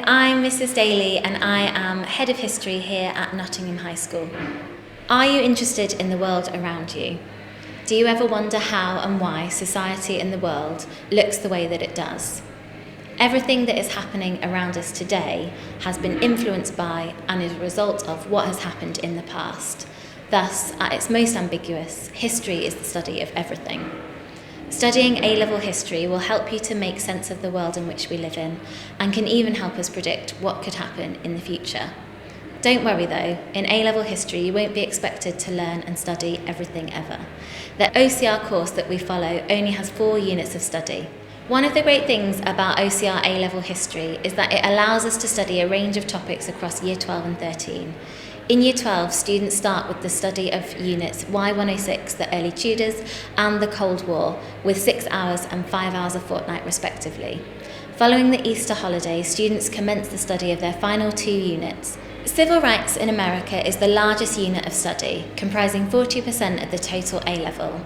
I'm Mrs. Daly and I am Head of History here at Nottingham High School. Are you interested in the world around you? Do you ever wonder how and why society and the world looks the way that it does? Everything that is happening around us today has been influenced by and is a result of what has happened in the past. Thus, at its most ambiguous, history is the study of everything. Studying A-level history will help you to make sense of the world in which we live in and can even help us predict what could happen in the future. Don't worry though, in A-level history you won't be expected to learn and study everything ever. The OCR course that we follow only has 4 units of study. One of the great things about OCR A-level history is that it allows us to study a range of topics across Year 12 and 13. In Year 12, students start with the study of units Y106, the early Tudors, and the Cold War, with 6 hours and 5 hours a fortnight respectively. Following the Easter holiday, students commence the study of their final 2 units. Civil rights in America is the largest unit of study, comprising 40% of the total A-level.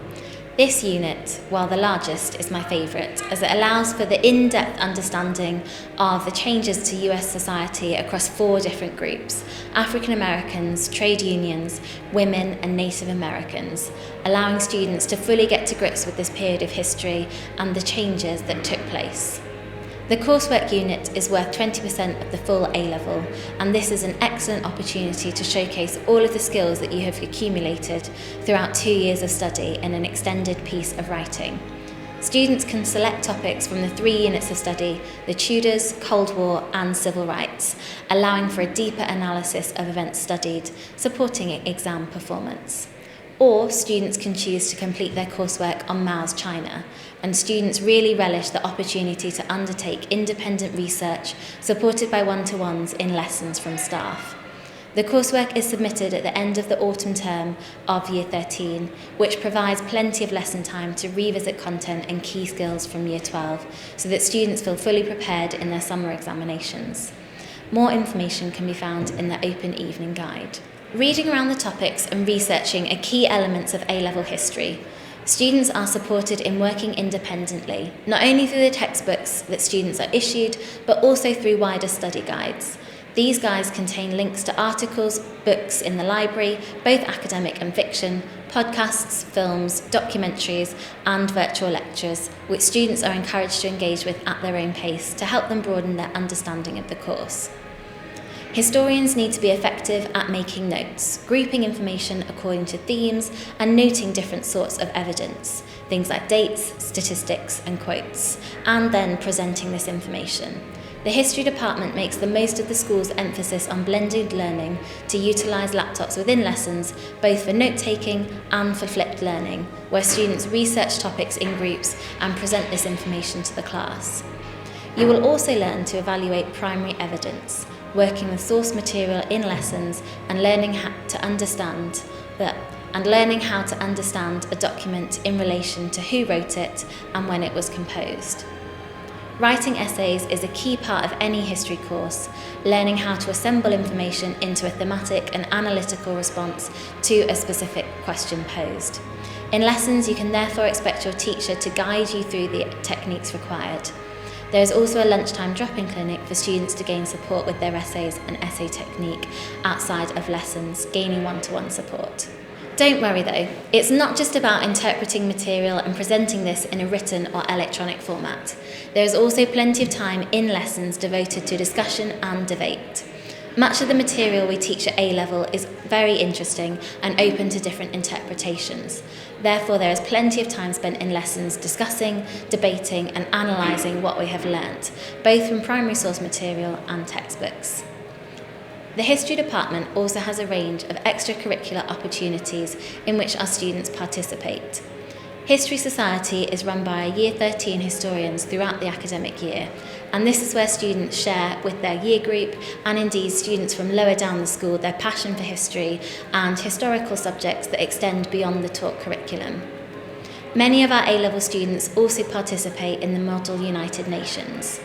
This unit, while the largest, is my favourite, as it allows for the in-depth understanding of the changes to US society across 4 different groups: African Americans, trade unions, women and Native Americans, allowing students to fully get to grips with this period of history and the changes that took place. The Coursework unit is worth 20% of the full A-level, and this is an excellent opportunity to showcase all of the skills that you have accumulated throughout 2 years of study in an extended piece of writing. Students can select topics from the 3 units of study: the Tudors, Cold War and Civil Rights, allowing for a deeper analysis of events studied, supporting exam performance. Or students can choose to complete their coursework on Mao's China, and students really relish the opportunity to undertake independent research supported by one-to-ones in lessons from staff. The coursework is submitted at the end of the autumn term of Year 13, which provides plenty of lesson time to revisit content and key skills from Year 12 so that students feel fully prepared in their summer examinations. More information can be found in the Open Evening Guide. Reading around the topics and researching are key elements of A-level history. Students are supported in working independently, not only through the textbooks that students are issued, but also through wider study guides. These guides contain links to articles, books in the library, both academic and fiction, podcasts, films, documentaries, and virtual lectures, which students are encouraged to engage with at their own pace to help them broaden their understanding of the course. Historians need to be effective at making notes, grouping information according to themes, and noting different sorts of evidence, things like dates, statistics, and quotes, and then presenting this information. The history department makes the most of the school's emphasis on blended learning to utilise laptops within lessons, both for note-taking and for flipped learning, where students research topics in groups and present this information to the class. You will also learn to evaluate primary evidence, working with source material in lessons and learning how to understand a document in relation to who wrote it and when it was composed. Writing essays is a key part of any history course, learning how to assemble information into a thematic and analytical response to a specific question posed. In lessons, you can therefore expect your teacher to guide you through the techniques required. There is also a lunchtime drop-in clinic for students to gain support with their essays and essay technique outside of lessons, gaining one-to-one support. Don't worry though, it's not just about interpreting material and presenting this in a written or electronic format. There is also plenty of time in lessons devoted to discussion and debate. Much of the material we teach at A-level is very interesting and open to different interpretations. Therefore, there is plenty of time spent in lessons discussing, debating and analysing what we have learnt, both from primary source material and textbooks. The History Department also has a range of extracurricular opportunities in which our students participate. History Society is run by Year 13 historians throughout the academic year, and this is where students share with their year group and indeed students from lower down the school their passion for history and historical subjects that extend beyond the taught curriculum. Many of our A-level students also participate in the Model United Nations.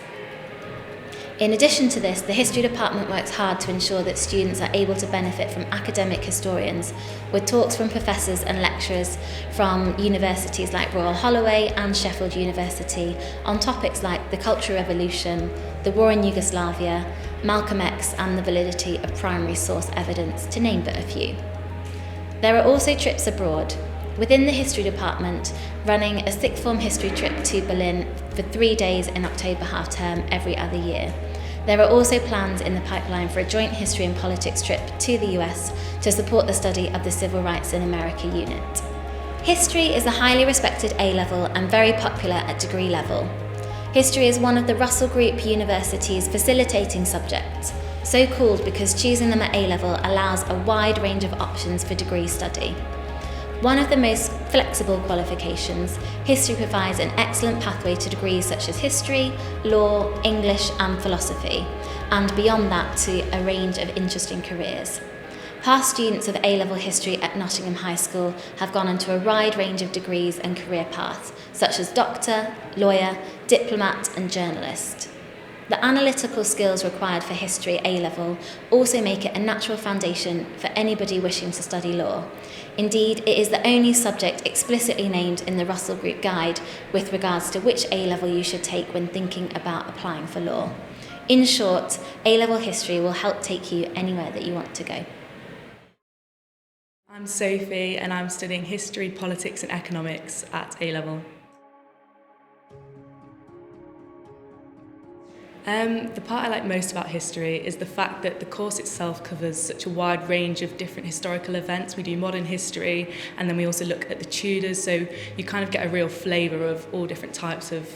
In addition to this, the History Department works hard to ensure that students are able to benefit from academic historians, with talks from professors and lecturers from universities like Royal Holloway and Sheffield University on topics like the Cultural Revolution, the war in Yugoslavia, Malcolm X, and the validity of primary source evidence, to name but a few. There are also trips abroad, within the history department, running a sixth form history trip to Berlin for 3 days in October half term every other year. There are also plans in the pipeline for a joint history and politics trip to the US to support the study of the Civil Rights in America unit. History is a highly respected A-level and very popular at degree level. History is one of the Russell Group universities facilitating subjects, so called because choosing them at A-level allows a wide range of options for degree study. One of the most flexible qualifications, history provides an excellent pathway to degrees such as history, law, English and philosophy, and beyond that to a range of interesting careers. Past students of A-level history at Nottingham High School have gone into a wide range of degrees and career paths, such as doctor, lawyer, diplomat and journalist. The analytical skills required for history A-level also make it a natural foundation for anybody wishing to study law. Indeed, it is the only subject explicitly named in the Russell Group Guide with regards to which A-level you should take when thinking about applying for law. In short, A-level history will help take you anywhere that you want to go. I'm Sophie and I'm studying history, politics and economics at A-level. The part I like most about history is the fact that the course itself covers such a wide range of different historical events. We do modern history and then we also look at the Tudors, so you kind of get a real flavour of all different types of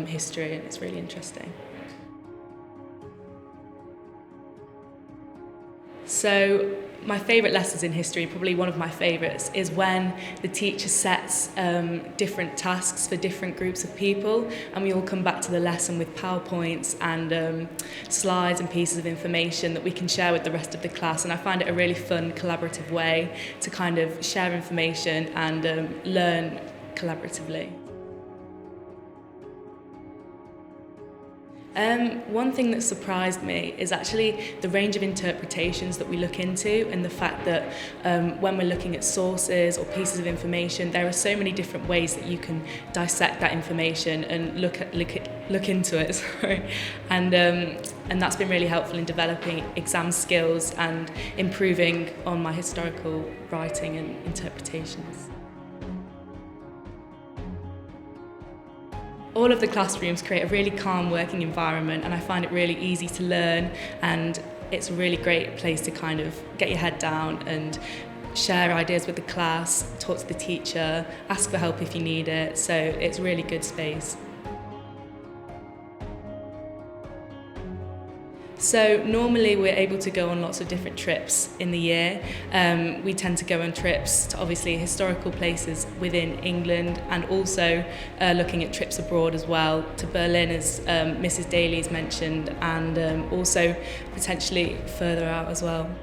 history, and it's really interesting. So my favourite lessons in history, probably one of my favourites, is when the teacher sets different tasks for different groups of people and we all come back to the lesson with PowerPoints and slides and pieces of information that we can share with the rest of the class, and I find it a really fun collaborative way to kind of share information and learn collaboratively. One thing that surprised me is actually the range of interpretations that we look into, and the fact that when we're looking at sources or pieces of information, there are so many different ways that you can dissect that information and look into it. Sorry. And that's been really helpful in developing exam skills and improving on my historical writing and interpretations. All of the classrooms create a really calm working environment, and I find it really easy to learn, and it's a really great place to kind of get your head down and share ideas with the class, talk to the teacher, ask for help if you need it, so it's a really good space. So normally we're able to go on lots of different trips in the year. We tend to go on trips to obviously historical places within England, and also looking at trips abroad as well, to Berlin as Mrs. Daly's mentioned, and also potentially further out as well.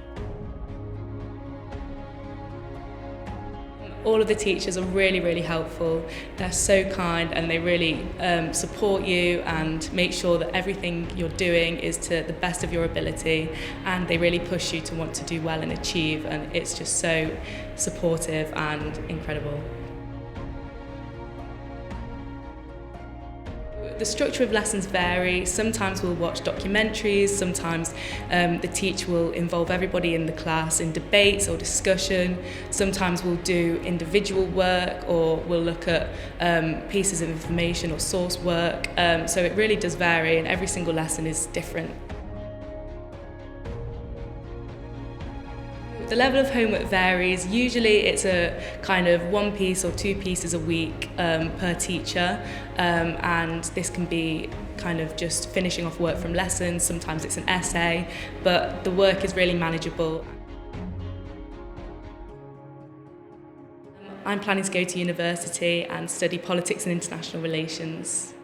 All of the teachers are really, really helpful. They're so kind and they really support you and make sure that everything you're doing is to the best of your ability, and they really push you to want to do well and achieve, and it's just so supportive and incredible. The structure of lessons vary. Sometimes we'll watch documentaries, sometimes the teacher will involve everybody in the class in debates or discussion, sometimes we'll do individual work, or we'll look at pieces of information or source work, so it really does vary and every single lesson is different. The level of homework varies. Usually it's a kind of 1 piece or 2 pieces a week per teacher, and this can be kind of just finishing off work from lessons. Sometimes it's an essay, but the work is really manageable. I'm planning to go to university and study politics and international relations.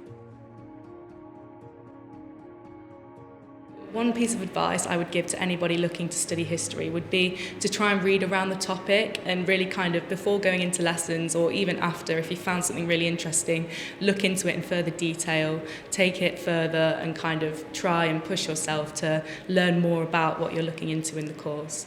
One piece of advice I would give to anybody looking to study history would be to try and read around the topic, and really kind of before going into lessons, or even after, if you found something really interesting, look into it in further detail, take it further and kind of try and push yourself to learn more about what you're looking into in the course.